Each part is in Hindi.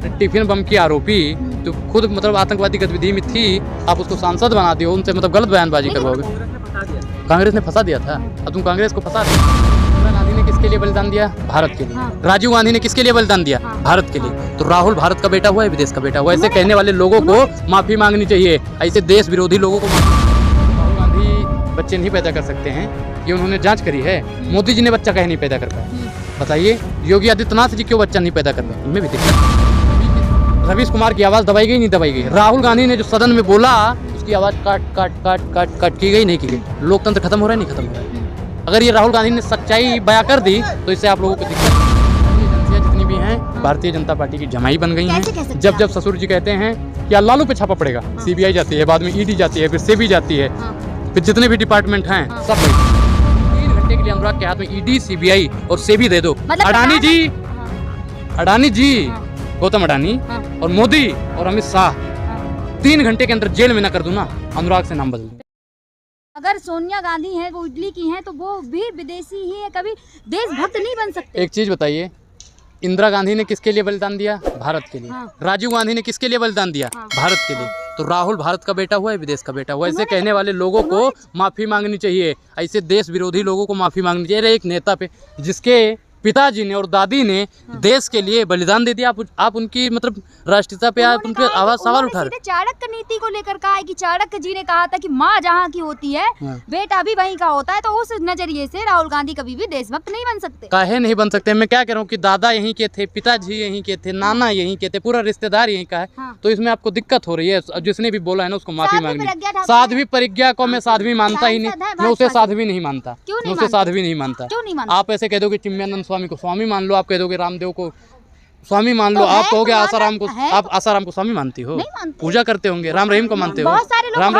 टिफिन बम की आरोपी जो खुद मतलब आतंकवादी गतिविधि में थी, आप उसको सांसद बना दियो, उनसे मतलब गलत बयानबाजी करवाओगे। कांग्रेस ने फंसा दिया था, अब तुम कांग्रेस को फंसा रहे हो। इंदिरा गांधी ने किसके लिए बलिदान दिया? भारत के लिए। राजीव गांधी ने किसके लिए बलिदान दिया? भारत के लिए। तो राहुल भारत का बेटा हुआ है, विदेश का बेटा हुआ है। ऐसे कहने वाले लोगों को माफी मांगनी चाहिए, ऐसे देश विरोधी लोगों को। राहुल गांधी बच्चे नहीं पैदा कर सकते हैं, ये उन्होंने जांच करी है। मोदी जी ने बच्चा कहीं नहीं पैदा कर पाए, बताइए। योगी आदित्यनाथ जी क्यों बच्चा नहीं पैदा कर पाए? इनमें भी दिक्कत। रवीश कुमार की आवाज़ दबाई गई, नहीं दबाई गई। राहुल गांधी ने जो सदन में बोला, उसकी आवाज़ काट काट काट काट काट की गई, नहीं की गई। लोकतंत्र खत्म हो रहा है, नहीं खत्म हो रहा है। अगर ये राहुल गांधी ने सच्चाई बयां कर दी तो इससे आप लोगों को दिक्कत। एजेंसियां जितनी भी हैं भारतीय जनता पार्टी की जमाई बन गई हैं। जब जब ससुर जी कहते हैं कि लालू पे छापा पड़ेगा, सीबीआई जाती है, बाद में ईडी जाती है, फिर सेबी जाती है, फिर जितने भी डिपार्टमेंट हैं सब 3 घंटे के लिए अनुराग के हाथ में ईडी, सीबीआई और सेबी दे दो। अडानी जी, गौतम अडानी और मोदी और अमित शाह 3 घंटे के अंदर जेल में ना कर दूं ना, अनुराग से नाम बदल दूं। अगर सोनिया गांधी है, वो इटली की हैं, तो वो भी विदेशी ही है, कभी देशभक्त नहीं बन सकते। एक चीज बताइए, इंदिरा गांधी ने किसके लिए बलिदान दिया? भारत के लिए। राजीव गांधी ने किसके लिए बलिदान दिया? भारत के लिए। तो राहुल भारत का बेटा हुआ है, विदेश का बेटा हुआ है। ऐसे कहने वाले लोगों को माफी मांगनी चाहिए, ऐसे देश विरोधी लोगों को माफी मांगनी चाहिए। एक नेता पे जिसके पिताजी ने और दादी ने देश के लिए बलिदान दे दिया, आप उनकी मतलब राष्ट्रीयता पे आप उनके आवाज सवाल उठा रहे। चाणक्य नीति को लेकर कहा है कि चाणक्य जी ने कहा था कि माँ जहाँ की होती है बेटा भी वहीं का होता है। तो उस नजरिए से राहुल गांधी कभी भी देशभक्त नहीं बन सकते। काहे नहीं बन सकते? मैं क्या कह रहा हूँ कि दादा यहीं के थे, पिताजी यहीं के थे, नाना यहीं के थे, पूरा रिश्तेदार यहीं का है। तो इसमें आपको दिक्कत हो रही है। जिसने भी बोला है ना, उसको माफी मांगनी। साध्वी प्रज्ञा को मैं साध्वी मानता ही नहीं, मैं उसे साध्वी नहीं मानता, मैं उसे साध्वी नहीं मानता। आप ऐसे कह दो कि चिन्मयानंद स्वामी को स्वामी मान लो, आप कह दोगे रामदेव को स्वामी मान लो, तो आप कहोगे आसाराम को, आप आसाराम को स्वामी मानती हो, पूजा करते होंगे। राम रहीम को मानते हो, राम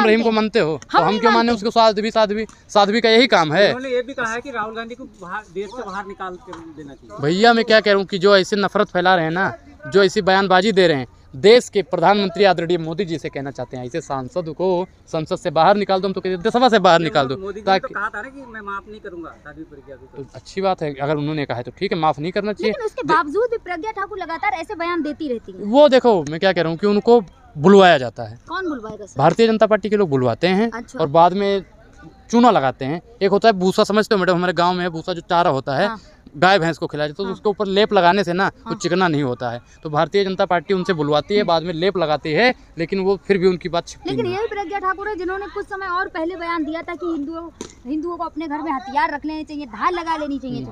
रहीम को मानते हो, तो हम क्यों माने उसको? साध्वी का यही काम है। उन्होंने ये भी कहा है कि राहुल गांधी को देश से बाहर निकाल देना चाहिए। भैया मैं क्या कह रहा हूँ कि जो ऐसे नफरत फैला रहे हैं ना, जो ऐसी बयानबाजी दे रहे हैं, देश के प्रधानमंत्री आदरणीय मोदी जी से कहना चाहते हैं, ऐसे सांसद को संसद से बाहर निकाल दो, हम तो कहते राज्यसभा से बाहर निकाल दो। ताकि कहा था ना कि मैं माफ नहीं करूंगा साध्वी प्रज्ञा को। तो अच्छी बात है, अगर उन्होंने कहा है तो ठीक है, माफ नहीं करना चाहिए। लेकिन उसके बावजूद भी प्रज्ञा ठाकुर लगातार ऐसे बयान देती रहती है। वो देखो, मैं क्या कह रहा हूँ कि उनको बुलवाया जाता है। कौन बुलवाएगा? भारतीय जनता पार्टी के लोग बुलवाते हैं। अच्छा। और बाद में चूना लगाते हैं। एक होता है भूसा, समझते हो मैडम? हमारे गाँव में भूसा जो चारा होता है, गाय भैंस को खिलाया जाता है, तो उसके ऊपर लेप लगाने से ना कुछ चिकना नहीं होता है। तो भारतीय जनता पार्टी उनसे बुलवाती है, बाद में लेप लगाती है, लेकिन वो फिर भी उनकी बात छिपती लेकिन यही प्रज्ञा ठाकुर है जिन्होंने कुछ समय और पहले बयान दिया था कि हिंदुओं को अपने घर में हथियार रख लेने चाहिए, धार लगा लेनी चाहिए।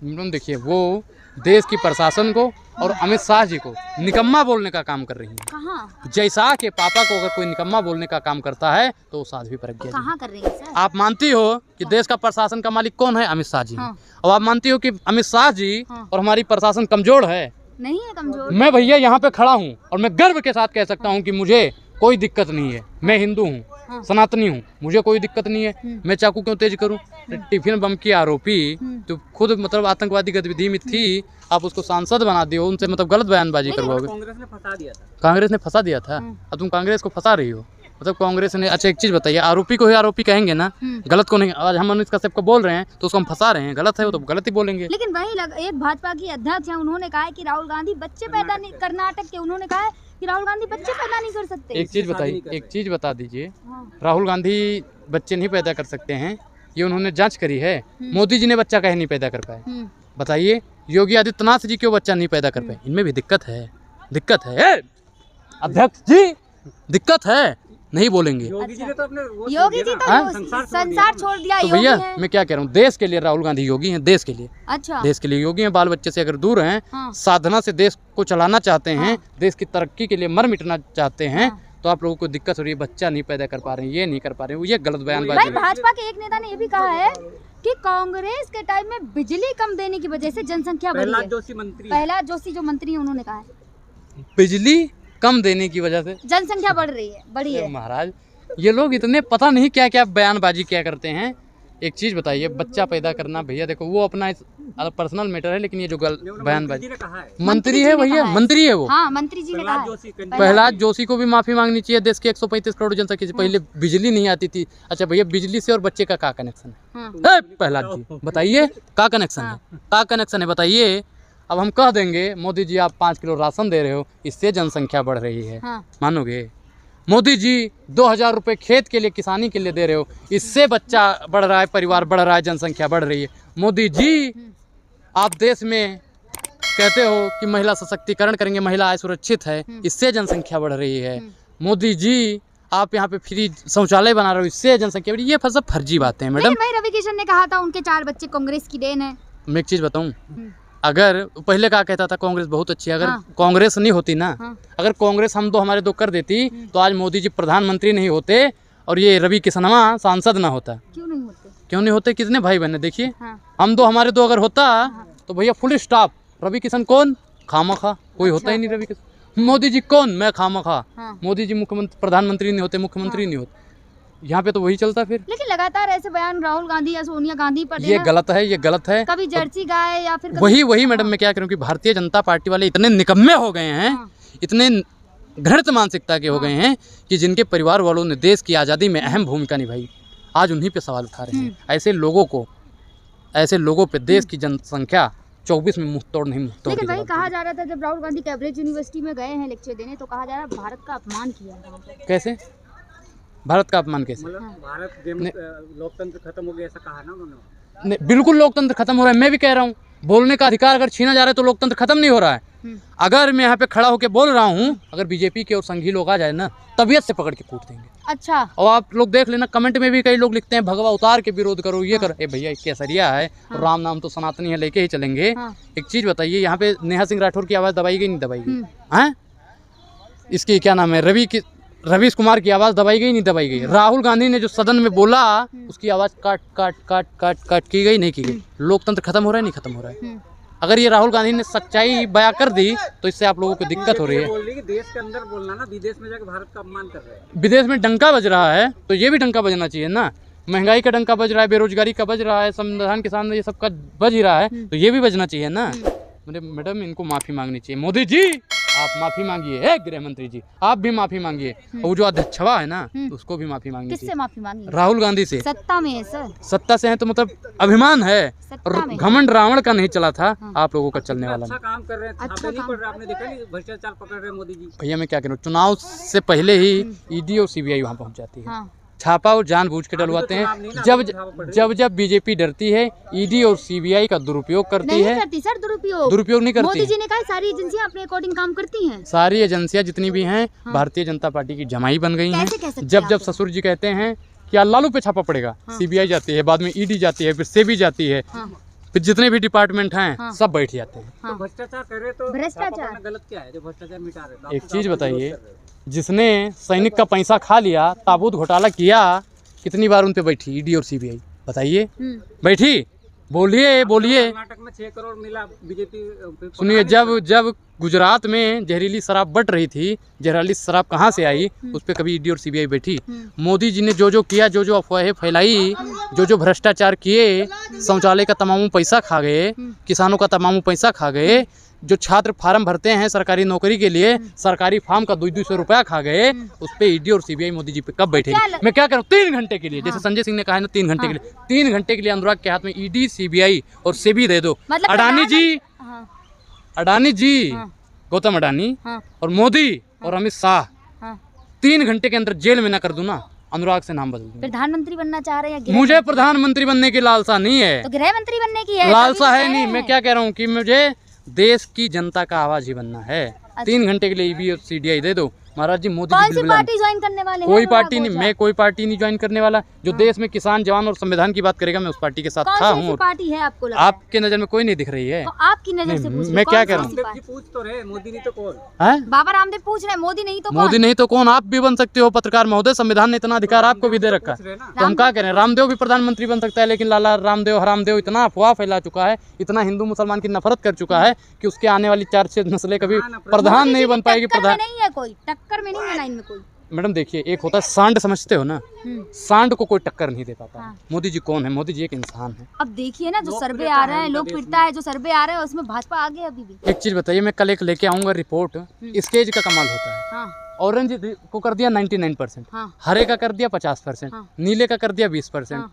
मैडम देखिए, वो देश की प्रशासन को और अमित शाह जी को निकम्मा बोलने का काम कर रही है। कहाँ? जैसा के पापा को अगर कोई निकम्मा बोलने का काम करता है तो वो साध्वी प्रज्ञा कहाँ कर रही है सर? आप मानती हो कि देश का प्रशासन का मालिक कौन है? अमित शाह जी। और आप मानती हो कि अमित शाह जी और हमारी प्रशासन कमजोर है? नहीं है कमजोर। मैं भैया यहाँ पे खड़ा हूँ और मैं गर्व के साथ कह सकता हूँ कि मुझे कोई दिक्कत नहीं है। मैं हिंदू हूँ, सनातनी हूँ, मुझे कोई दिक्कत नहीं है। मैं चाकू क्यों तेज करूँ? टिफिन बम की आरोपी तो खुद मतलब आतंकवादी गतिविधि में थी, आप उसको सांसद बना दियो, उनसे मतलब गलत बयानबाजी करवाओगे। कांग्रेस ने फंसा दिया था। कांग्रेस ने फंसा दिया था, अब तुम कांग्रेस को फंसा रही हो। मतलब कांग्रेस ने, अच्छा एक चीज बताइए, आरोपी को ही आरोपी कहेंगे ना, गलत को नहीं। आज हम मनीष कश्यप को बोल रहे हैं तो उसको हम फंसा रहे हैं, गलत है वो तो गलत ही बोलेंगे। लेकिन वही एक भाजपा की अध्यक्ष है, उन्होंने कहा है कि राहुल गांधी बच्चे पैदा नहीं, कर्नाटक के, उन्होंने कहा है कि राहुल गांधी बच्चे पैदा नहीं कर सकते। एक चीज बताइए, एक चीज बता दीजिए, राहुल गांधी बच्चे नहीं पैदा कर सकते हैं, ये उन्होंने जांच करी है। मोदी जी ने बच्चा कहीं नहीं पैदा कर पाए, बताइए। योगी आदित्यनाथ जी क्यों बच्चा नहीं पैदा कर पाए? इनमें भी दिक्कत है, दिक्कत है अध्यक्ष जी, दिक्कत है, नहीं बोलेंगे। योगी जी तो संसार छोड़ दिया। तो भैया मैं क्या कह रहा हूँ, देश के लिए राहुल गांधी योगी हैं, देश के लिए। अच्छा, देश के लिए योगी हैं। बाल बच्चे से अगर दूर हैं, साधना से देश को चलाना चाहते हैं, देश की तरक्की के लिए मर मिटना चाहते हैं, तो आप लोगों को दिक्कत हो रही है, बच्चा नहीं पैदा कर पा रहे हैं, ये नहीं कर पा रहे हैं, ये गलत बयानबाजी है। भाजपा के एक नेता ने ये भी कहा है कि कांग्रेस के टाइम में बिजली कम देने की वजह से जनसंख्या बढ़ी है। प्रहलाद जोशी जो मंत्री है, उन्होंने कहा है बिजली कम देने की वजह से जनसंख्या बढ़ी है। महाराज, ये लोग इतने पता नहीं क्या क्या बयानबाजी क्या करते हैं। एक चीज बताइए, बच्चा पैदा करना भैया देखो वो अपना पर्सनल मैटर है, लेकिन ये जो बयानबाजी, मंत्री है भैया, मंत्री है वो। हाँ, मंत्री जी ने कहा है। प्रहलाद जोशी को भी माफी मांगनी चाहिए। देश के 135 करोड़ जनसंख्या से पहले बिजली नहीं आती थी। अच्छा भैया, बिजली से और बच्चे का क्या कनेक्शन है? प्रहलाद जी बताइए, क्या कनेक्शन है? क्या कनेक्शन है बताइए। अब हम कह देंगे मोदी जी आप 5 किलो राशन दे रहे हो, इससे जनसंख्या बढ़ रही है, हाँ। मानोगे? मोदी जी 2000 रुपये खेत के लिए, किसानी के लिए दे रहे हो, इससे बच्चा बढ़ रहा है, परिवार बढ़ रहा है, जनसंख्या बढ़ रही है। मोदी जी आप देश में कहते हो कि महिला सशक्तिकरण करेंगे, महिला सुरक्षित है, इससे जनसंख्या बढ़ रही है। मोदी जी आप यहाँ पे फ्री शौचालय बना रहे हो, इससे जनसंख्या बढ़ी। ये सब फर्जी बातें हैं मैडम। भाई रवि किशन ने कहा था उनके 4 बच्चे कांग्रेस की देन है। मैं एक चीज़ बताऊँ, अगर पहले कहा कहता था कांग्रेस बहुत अच्छी है, अगर कांग्रेस नहीं होती ना, अगर कांग्रेस हम 2 हमारे 2 कर देती तो आज मोदी जी प्रधानमंत्री नहीं होते और ये रवि किशनवा सांसद ना होता। क्यों नहीं होते? क्यों नहीं होते? कितने भाई बहन देखिए, हम 2 हमारे 2 अगर होता तो भैया फुल स्टॉप। रवि किशन कौन? खामखा, कोई होता ही नहीं रवि किशन। मोदी जी कौन? मैं खामखा। मोदी जी मुख्यमंत्री, प्रधानमंत्री नहीं होते, मुख्यमंत्री नहीं होते। यहाँ पे तो वही चलता फिर। लेकिन लगातार ऐसे बयान राहुल गांधी या सोनिया गांधी पर ये गलत है, ये गलत है। कभी जर्सी गाय या फिर वही मैडम मैं क्या करूँ कि भारतीय जनता पार्टी वाले इतने निकम्मे हो गए हैं, इतने घृणित मानसिकता के हो गए हैं कि जिनके परिवार वालों ने देश की आज़ादी में अहम भूमिका निभाई, आज उन्हीं पे सवाल उठा रहे हैं। ऐसे लोगों पे देश की जनसंख्या 24 में मुँह तोड़ नहीं, मुँह तोड़। लेकिन भाई कहा जा रहा था जब राहुल गांधी कैम्ब्रिज यूनिवर्सिटी में गए हैं लेक्चर देने, तो कहा जा रहा है भारत का अपमान किया है। कैसे भारत का अपमान? कैसे? भारत लोकतंत्र खत्म हो गया ऐसा कहा ना उन्होंने। नहीं, बिल्कुल लोकतंत्र खत्म हो रहा है। मैं भी कह रहा हूँ, बोलने का अधिकार अगर छीना जा रहा है तो लोकतंत्र खत्म नहीं हो रहा है। अगर मैं यहाँ पे खड़ा होकर बोल रहा हूँ, अगर बीजेपी के और संघी लोग आ जाए ना, तबीयत से पकड़ के कूट देंगे। अच्छा। और आप लोग देख लेना, कमेंट में भी कई लोग लिखते हैं भगवा उतार के विरोध करो, ये करो। ए भैया केसरिया है, राम नाम तो सनातनी है, लेके ही चलेंगे। एक चीज बताइए, यहाँ पे नेहा सिंह राठौर की आवाज़ दबाई गई नहीं दबाई गई? हैं, इसकी क्या नाम है, रवीश कुमार की आवाज़ दबाई गई नहीं दबाई गई? राहुल गांधी ने जो सदन में बोला उसकी आवाज़ काट की गई नहीं की गई? लोकतंत्र खत्म हो रहा है नहीं खत्म हो रहा है? अगर ये राहुल गांधी ने सच्चाई बयां कर दी तो इससे आप लोगों को दिक्कत हो रही है। बोल रही कि देश के अंदर बोलना ना, विदेश में जाकर भारत का अपमान कर रहे हैं। विदेश में डंका बज रहा है तो ये भी डंका बजना चाहिए ना। महंगाई का डंका बज रहा है, बेरोजगारी का बज रहा है, संविधान के सामने ये सब का बज ही रहा है, तो ये भी बजना चाहिए ना। मैडम इनको माफ़ी मांगनी चाहिए। मोदी जी आप माफ़ी मांगिए, गृह मंत्री जी आप भी माफ़ी मांगिए, और जो अध्यक्षवा है ना उसको भी माफ़ी मांगनी चाहिए। किससे माफी मांगी? राहुल गांधी से। सत्ता में है सर। सत्ता से है तो मतलब अभिमान है, और सत्ता में। घमंड रावण का नहीं चला था, आप लोगों का चलने वाला अच्छा नहीं। काम कर रहे हैं, छापे नहीं पड़ रहे, आपने देखा नहीं भ्रष्टाचार पकड़ रहे हैं मोदी जी। भैया मैं क्या करूँ, चुनाव से पहले ही ईडी और सीबीआई वहाँ पहुँच जाती है। छापा और जानबूझ के डलवाते हैं। जब बीजेपी डरती है, ईडी और सीबीआई का दुरुपयोग करती है। नहीं करती सर दुरुपयोग नहीं करती। मोदी जी ने कहा सारी एजेंसियां अपने अकॉर्डिंग काम करती हैं। सारी एजेंसियां जितनी भी हैं भारतीय जनता पार्टी की जमाई बन गई हैं। जब ससुर जी कहते हैं कि लालू पे छापा पड़ेगा, सीबीआई जाती है, बाद में ईडी जाती है, फिर सेबी जाती है, फिर जितने भी डिपार्टमेंट हैं सब बैठ जाते हैं। भ्रष्टाचार कर रहे तो भ्रष्टाचार गलत क्या है जो भ्रष्टाचार मिटा रहे? एक चीज बताइए, जिसने सैनिक का पैसा खा लिया, ताबूत घोटाला किया, कितनी बार उन पे बैठी ईडी और सीबीआई? बताइए, बैठी? बोलिए। कर्नाटक में 6 करोड़ मिला बीजेपी। सुनिए, जब गुजरात में जहरीली शराब बट रही थी, जहरीली शराब कहाँ से आई, उस पर कभी ईडी और सीबीआई बैठी? मोदी जी ने जो किया, जो अफवाहें फैलाई, जो भ्रष्टाचार किए, शौचालय का तमाम पैसा खा गए, किसानों का तमाम पैसा खा गए, जो छात्र फार्म भरते हैं सरकारी नौकरी के लिए, सरकारी फार्म का 200 रुपया खा गए, उस पर ईडी और सीबीआई मोदी जी पे कब बैठेगी? मैं क्या करूँ, 3 घंटे के लिए, जैसे संजय सिंह ने कहा है ना, 3 घंटे के लिए, 3 घंटे के लिए अनुराग के हाथ में ईडी, सीबीआई और सेबी दे दो। अडानी जी, गौतम अडानी और मोदी और अमित शाह 3 घंटे के अंदर जेल में ना कर दूं ना, अनुराग से नाम बदल दूं। प्रधानमंत्री बनना चाह रहे हैं? मुझे प्रधानमंत्री बनने की लालसा नहीं है। तो गृह मंत्री बनने की है? लालसा है नहीं। मैं क्या कह रहा हूँ कि मुझे देश की जनता का आवाज ही बनना है। 3 घंटे के लिए ईडी और सीबीआई दे दो। महाराज जी, मोदी कौन सी पार्टी ज्वाइन करने वाले हैं? कोई पार्टी नहीं, मैं कोई पार्टी नहीं ज्वाइन करने वाला। जो देश में किसान, जवान और संविधान की बात करेगा, मैं उस पार्टी के साथ था हूँ। पार्टी है आपको लगता है? आपके नजर में कोई नहीं दिख रही है? तो आपकी नजर से पूछ, मैं क्या कह रहा हूँ, पूछ तो रहे, मोदी नहीं तो कौन है? बाबा रामदेव पूछ रहे हैं, मोदी नहीं तो कौन? मोदी नहीं तो कौन? आप भी बन सकते हो पत्रकार महोदय, संविधान ने इतना अधिकार आपको भी दे रखा है। तो हम क्या करें, रामदेव भी प्रधानमंत्री बन सकता है, लेकिन लाला रामदेव हरामदेव इतना अफवाह फैला चुका है, इतना हिंदू मुसलमान की नफरत कर चुका है कि उसके आने वाली 4-6 नस्लें कभी प्रधान नहीं बन पाएगी। प्रधान नहीं है कोई, टक्कर में नहीं है लाइन में कोई। मैडम देखिए, एक होता है सांड, समझते हो ना, सांड को कोई टक्कर नहीं दे पाता। मोदी जी कौन है? मोदी जी एक इंसान है। अब देखिए ना, जो सर्वे आ रहा है, लोग पिटता है, जो सर्वे आ रहा है उसमें भाजपा आगे अभी भी। एक चीज बताइए, मैं कल एक लेके आऊंगा रिपोर्ट, स्टेज का कमाल होता है। ऑरेंज को कर दिया 99%, हरे का कर दिया 50%, नीले का कर दिया 20%,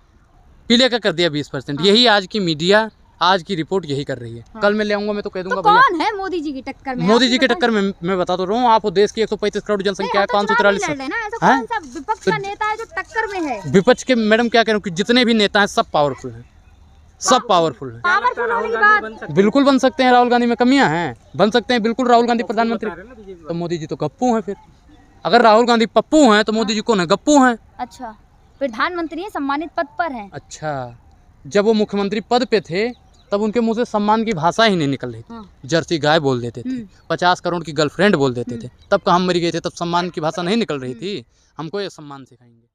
पीले का कर दिया 20%। यही आज की मीडिया आज की रिपोर्ट यही कर रही है। कल मैं ले आऊंगा, मैं तो कह दूंगा तो भैया कौन है मोदी जी की टक्कर में? मोदी जी के टक्कर में मैं बता तो रहा हूँ आपको, देश की 135 करोड़ जनसंख्या है, 543 कौन सा विपक्ष का नेता है जो टक्कर में है? विपक्ष के मैडम क्या कह रहा हूँ कि जितने भी नेता हैं सब पावरफुल हैं, सब पावरफुल हैं। पावरफुल होने की बात बिल्कुल बन सकते हैं, राहुल गांधी में कमियां हैं, बन सकते हैं बिल्कुल। राहुल गांधी प्रधानमंत्री, तो मोदी जी तो गप्पू हैं। फिर अगर राहुल गांधी पप्पू हैं तो मोदी जी कौन है? गप्पू हैं। अच्छा, प्रधानमंत्री है, सम्मानित पद पर हैं। अच्छा, जब वो मुख्यमंत्री पद पे थे तब उनके मुंह से सम्मान की भाषा ही नहीं निकल रही थी। जर्सी गाय बोल देते थे, 50 करोड़ की गर्लफ्रेंड बोल देते थे, तब कहाँ मरी गए थे? तब सम्मान की भाषा नहीं निकल रही थी। हमको ये सम्मान सिखाएंगे।